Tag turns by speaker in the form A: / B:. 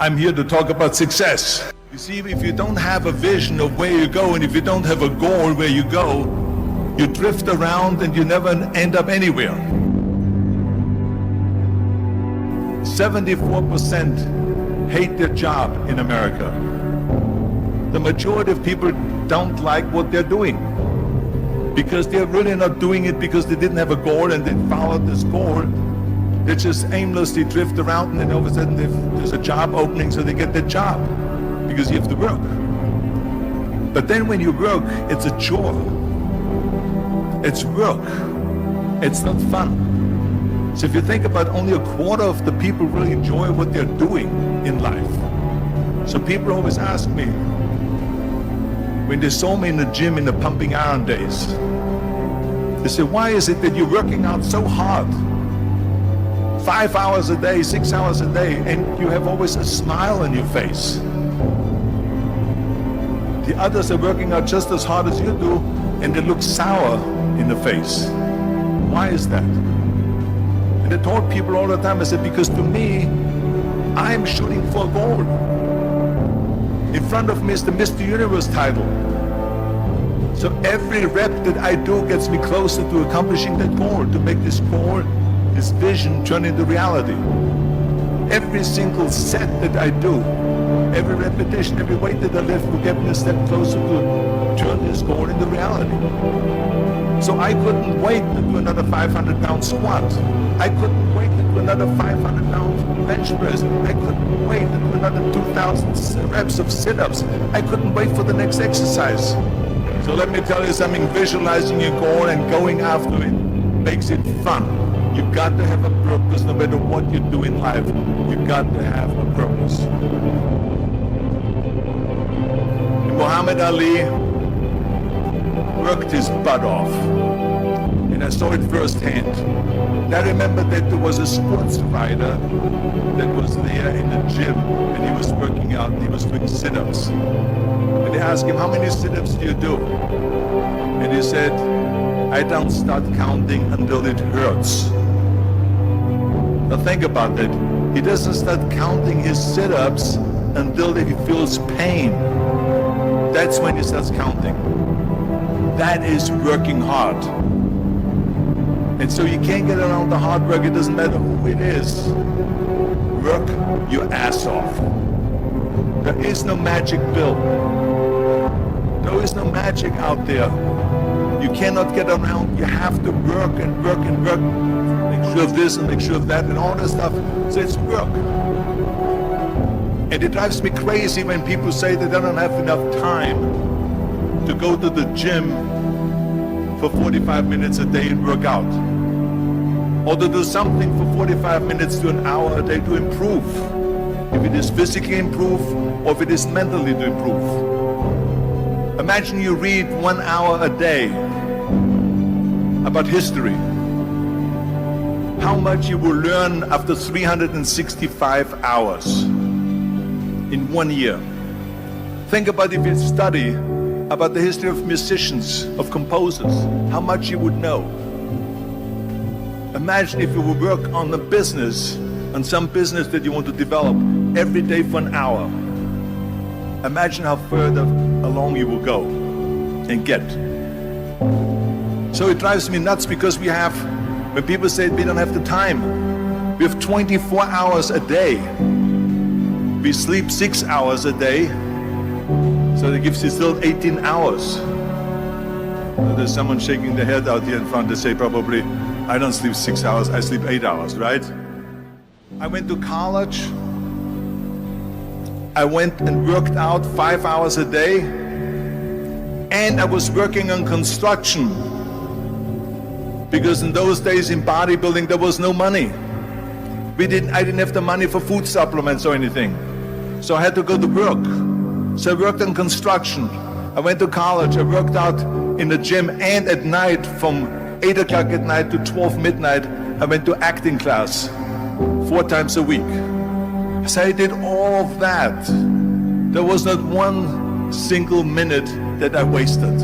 A: I'm here to talk about success. You see, if you don't have a vision of where you go, and if you don't have a goal where you go, you drift around and you never end up anywhere. 74% hate their job in America. The majority of people don't like what they're doing because they're really not doing it because they didn't have a goal and they followed this goal. They just aimlessly drift around, and then all of a sudden there's a job opening, so they get their job because you have to work. But then when you work, it's a chore. It's work. It's not fun. So if you think about, only a quarter of the people really enjoy what they're doing in life. So people always ask me, when they saw me in the gym in the pumping iron days, they say, why is it that you're working out so hard? 5 hours a day, 6 hours a day, and you have always a smile on your face. The others are working out just as hard as you do, and they look sour in the face. Why is that? And I told people all the time, I said, because to me, I'm shooting for a goal. In front of me is the Mr. Universe title. So every rep that I do gets me closer to accomplishing that goal, to make this goal, this vision, turn into reality. Every single set that I do, every repetition, every weight that I lift will get me a step closer to turn this goal into reality. So I couldn't wait to do another 500-pound squat. I couldn't wait to do another 500-pound bench press. I couldn't wait to do another 2,000 reps of sit-ups. I couldn't wait for the next exercise. So let me tell you something, visualizing your goal and going after it makes it fun. You got to have a purpose no matter what you do in life. You got to have a purpose. Muhammad Ali worked his butt off, and I saw it firsthand. And I remember that there was a sports writer that was there in the gym, and he was working out, and he was doing sit-ups. And they asked him, how many sit-ups do you do? And he said, I don't start counting until it hurts. Now think about that. He doesn't start counting his sit-ups until he feels pain. That's when he starts counting. That is working hard. And so you can't get around the hard work. It doesn't matter who it is. Work your ass off. There is no magic pill. There is no magic out there. You cannot get around. You have to work and work and work. Make sure of this and make sure of that and all that stuff. So it's work. And it drives me crazy when people say that they don't have enough time to go to the gym for 45 minutes a day and work out. Or to do something for 45 minutes to an hour a day to improve. If it is physically improve or if it is mentally to improve. Imagine you read 1 hour a day about history. How much you will learn after 365 hours in 1 year. Think about if you study about the history of musicians, of composers, how much you would know. Imagine if you would work on a business, on some business that you want to develop every day for an hour. Imagine how further along you will go and get. So it drives me nuts because we have, when people say we don't have the time, we have 24 hours a day. We sleep 6 hours a day, so that gives you still 18 hours. So there's someone shaking their head out here in front. They say probably, I don't sleep 6 hours, I sleep 8 hours, right? I went to college. I went and worked out 5 hours a day, and I was working on construction. Because in those days in bodybuilding, there was no money. I didn't have the money for food supplements or anything. So I had to go to work. So I worked on construction. I went to college, I worked out in the gym, and at night from 8 o'clock at night to 12 midnight, I went to acting class 4 times a week. So I did all of that. There was not one single minute that I wasted.